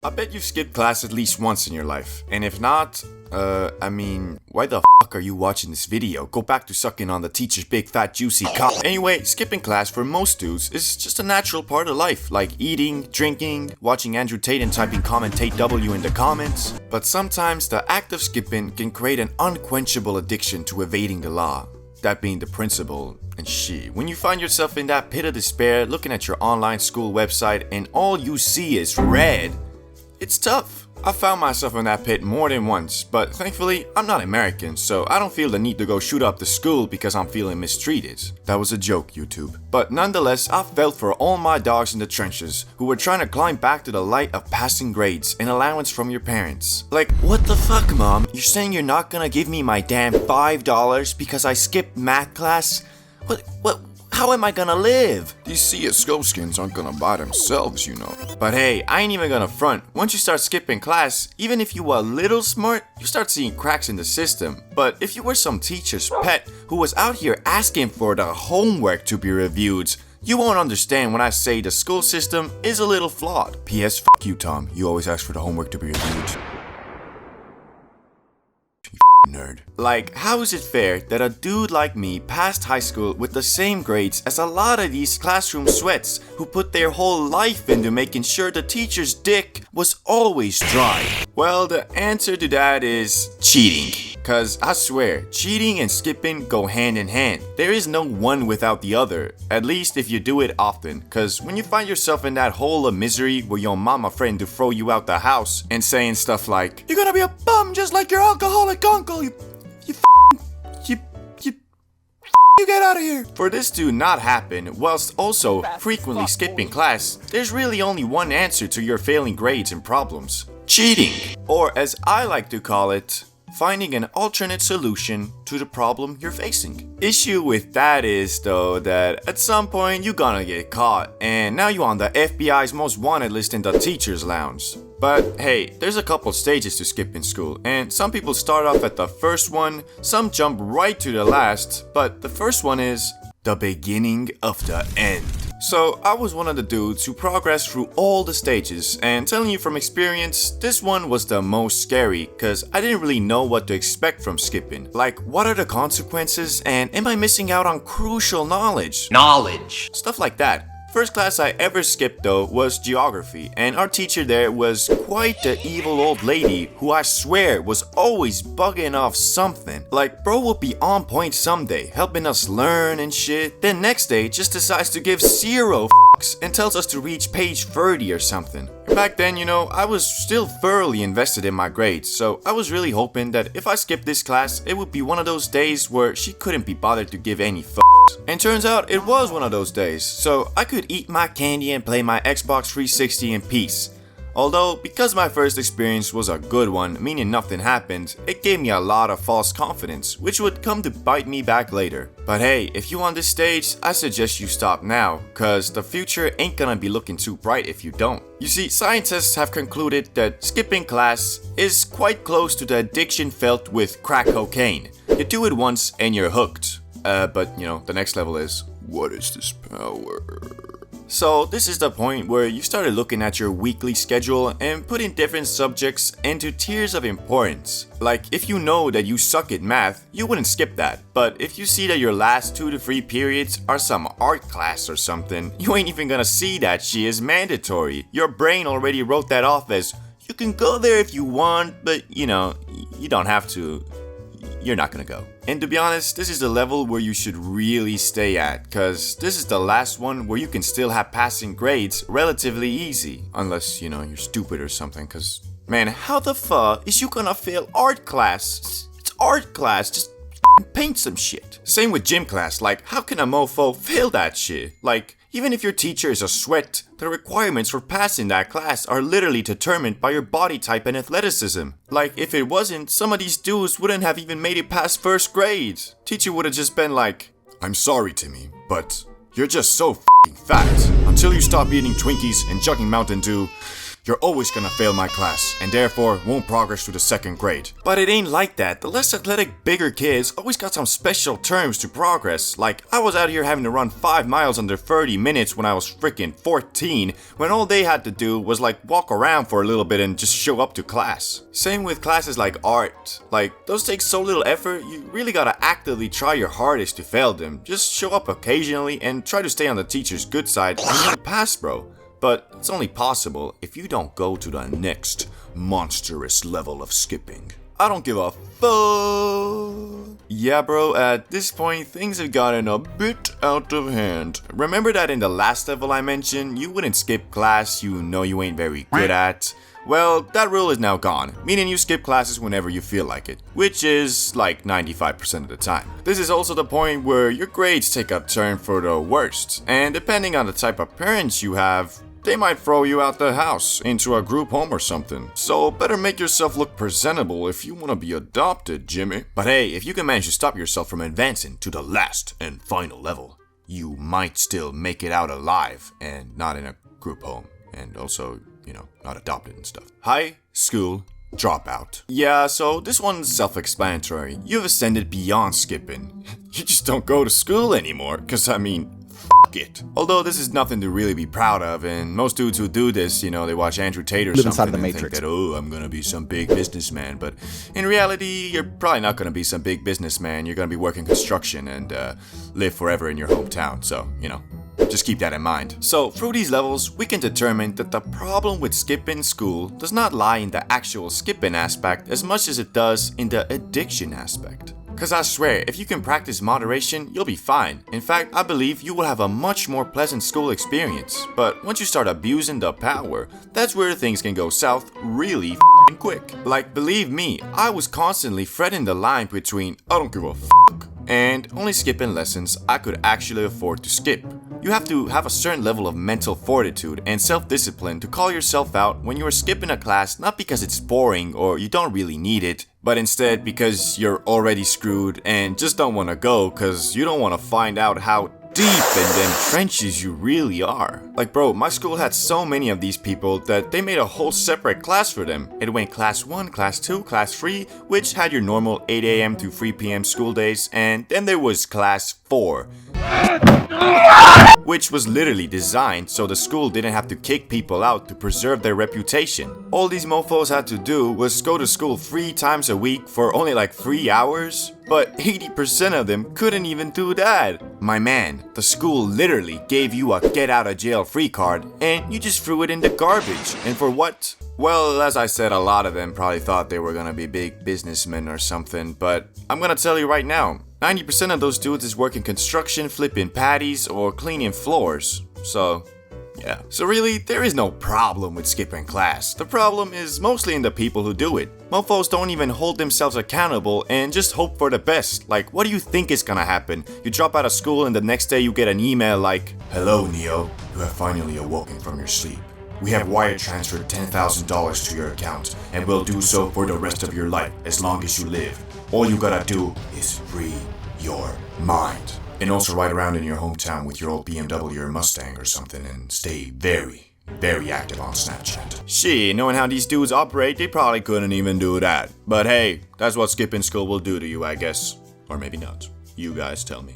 I bet you've skipped class at least once in your life, and if not, why the fuck are you watching this video? Go back to sucking on the teacher's big fat juicy cock. Anyway, skipping class for most dudes is just a natural part of life, like eating, drinking, watching Andrew Tate and typing commentate W in the comments. But sometimes the act of skipping can create an unquenchable addiction to evading the law. That being the principal and shit. When you find yourself in that pit of despair, looking at your online school website and all you see is red, it's tough. I found myself in that pit more than once, but thankfully, I'm not American, so I don't feel the need to go shoot up the school because I'm feeling mistreated. That was a joke, YouTube. But nonetheless, I felt for all my dogs in the trenches who were trying to climb back to the light of passing grades and allowance from your parents. Like, what the fuck, Mom? You're saying you're not gonna give me my damn $5 because I skipped math class? What? How am I gonna live? These CSGO skins aren't gonna buy themselves, you know. But hey, I ain't even gonna front. Once you start skipping class, even if you were a little smart, you start seeing cracks in the system. But if you were some teacher's pet who was out here asking for the homework to be reviewed, you won't understand when I say the school system is a little flawed. P.S. F*** you, Tom. You always ask for the homework to be reviewed. Nerd. Like, how is it fair that a dude like me passed high school with the same grades as a lot of these classroom sweats who put their whole life into making sure the teacher's dick was always dry? Well, the answer to that is cheating. Cause I swear, cheating and skipping go hand in hand. There is no one without the other, at least if you do it often. Cause when you find yourself in that hole of misery where your mama friend to throw you out the house and saying stuff like, "You're gonna be a bum just like your alcoholic uncle, you get out of here." For this to not happen, whilst also frequently skipping class, there's really only one answer to your failing grades and problems. Cheating. Or as I like to call it, finding an alternate solution to the problem you're facing. Issue with that is, though, that at some point you're gonna get caught, and now you're on the FBI's most wanted list in the teacher's lounge. But hey, there's a couple stages to skipping school, and some people start off at the first one, some jump right to the last, but the first one is the beginning of the end. So I was one of the dudes who progressed through all the stages, and telling you from experience, this one was the most scary cause I didn't really know what to expect from skipping. Like, what are the consequences, and am I missing out on crucial knowledge? Stuff like that. First class I ever skipped though was geography, and our teacher there was quite the evil old lady who I swear was always bugging off something. Like, bro would be on point someday, helping us learn and shit, then next day just decides to give 0 fucks and tells us to reach page 30 or something. Back then, you know, I was still thoroughly invested in my grades, so I was really hoping that if I skipped this class, it would be one of those days where she couldn't be bothered to give any fucks. And turns out it was one of those days, so I could eat my candy and play my Xbox 360 in peace. Although, because my first experience was a good one, meaning nothing happened, it gave me a lot of false confidence, which would come to bite me back later. But hey, if you on this stage, I suggest you stop now, cause the future ain't gonna be looking too bright if you don't. You see, scientists have concluded that skipping class is quite close to the addiction felt with crack cocaine. You do it once and you're hooked. But you know, the next level is, what is this power? So this is the point where you started looking at your weekly schedule and putting different subjects into tiers of importance. Like, if you know that you suck at math, you wouldn't skip that. But if you see that your last 2 to 3 periods are some art class or something, you ain't even gonna see that shit as mandatory. Your brain already wrote that off as, you can go there if you want, but you know, you don't have to. You're not gonna go. And to be honest, this is the level where you should really stay at, cause this is the last one where you can still have passing grades relatively easy. Unless, you know, you're stupid or something, cause man, how the fuck is you gonna fail art class? It's art class, just paint some shit. Same with gym class, like how can a mofo fail that shit? Like, even if your teacher is a sweat, the requirements for passing that class are literally determined by your body type and athleticism. Like, if it wasn't, some of these dudes wouldn't have even made it past first grade. Teacher would have just been like, "I'm sorry, Timmy, but you're just so f***ing fat. Until you stop eating Twinkies and chugging Mountain Dew, you're always gonna fail my class, and therefore won't progress to the 2nd grade. But it ain't like that. The less athletic, bigger kids always got some special terms to progress. Like, I was out here having to run 5 miles under 30 minutes when I was freaking 14, when all they had to do was like walk around for a little bit and just show up to class. Same with classes like art. Like, those take so little effort, you really gotta actively try your hardest to fail them. Just show up occasionally and try to stay on the teacher's good side and you'll pass, bro. But it's only possible if you don't go to the next monstrous level of skipping. I don't give a fuck. Yeah, bro, at this point, things have gotten a bit out of hand. Remember that in the last level I mentioned, you wouldn't skip class you know you ain't very good at? Well, that rule is now gone, meaning you skip classes whenever you feel like it, which is like 95% of the time. This is also the point where your grades take a turn for the worst, and depending on the type of parents you have, they might throw you out the house into a group home or something. So better make yourself look presentable if you want to be adopted, Jimmy. But hey, if you can manage to stop yourself from advancing to the last and final level, you might still make it out alive and not in a group home. And also, you know, not adopted and stuff. High school dropout. Yeah, so this one's self-explanatory. You've ascended beyond skipping. You just don't go to school anymore, cause I mean, it. Although this is nothing to really be proud of, and most dudes who do this, you know, they watch Andrew Tate or something and think that, oh, I'm gonna be some big businessman. But in reality, you're probably not gonna be some big businessman. You're gonna be working construction and live forever in your hometown. So, you know, just keep that in mind. So through these levels, we can determine that the problem with skipping school does not lie in the actual skipping aspect as much as it does in the addiction aspect. Cause I swear, if you can practice moderation, you'll be fine. In fact, I believe you will have a much more pleasant school experience. But once you start abusing the power, that's where things can go south really f***ing quick. Like, believe me, I was constantly threading the line between I don't give a f*** and only skipping lessons I could actually afford to skip. You have to have a certain level of mental fortitude and self-discipline to call yourself out when you are skipping a class, not because it's boring or you don't really need it, but instead because you're already screwed and just don't want to go because you don't want to find out how deep in them trenches you really are. Like, bro, my school had so many of these people that they made a whole separate class for them. It went class 1, class 2, class 3, which had your normal 8 a.m. to 3 p.m. school days, and then there was class 4. Which was literally designed so the school didn't have to kick people out to preserve their reputation. All these mofos had to do was go to school 3 times a week for only like 3 hours, but 80% of them couldn't even do that. My man, the school literally gave you a get out of jail free card and you just threw it in the garbage. And for what? Well, as I said, a lot of them probably thought they were gonna be big businessmen or something, but I'm gonna tell you right now, 90% of those dudes is working construction, flipping patties, or cleaning floors. So, yeah. So really, there is no problem with skipping class. The problem is mostly in the people who do it. Mofos don't even hold themselves accountable and just hope for the best. Like, what do you think is gonna happen? You drop out of school and the next day you get an email like, "Hello, Neo. You have finally awoken from your sleep. We have wire transferred $10,000 to your account, and will do so for the rest of your life as long as you live. All you gotta do is free your mind. And also ride around in your hometown with your old BMW or Mustang or something and stay very, very active on Snapchat." Shit, knowing how these dudes operate, they probably couldn't even do that. But hey, that's what skipping school will do to you, I guess. Or maybe not. You guys tell me.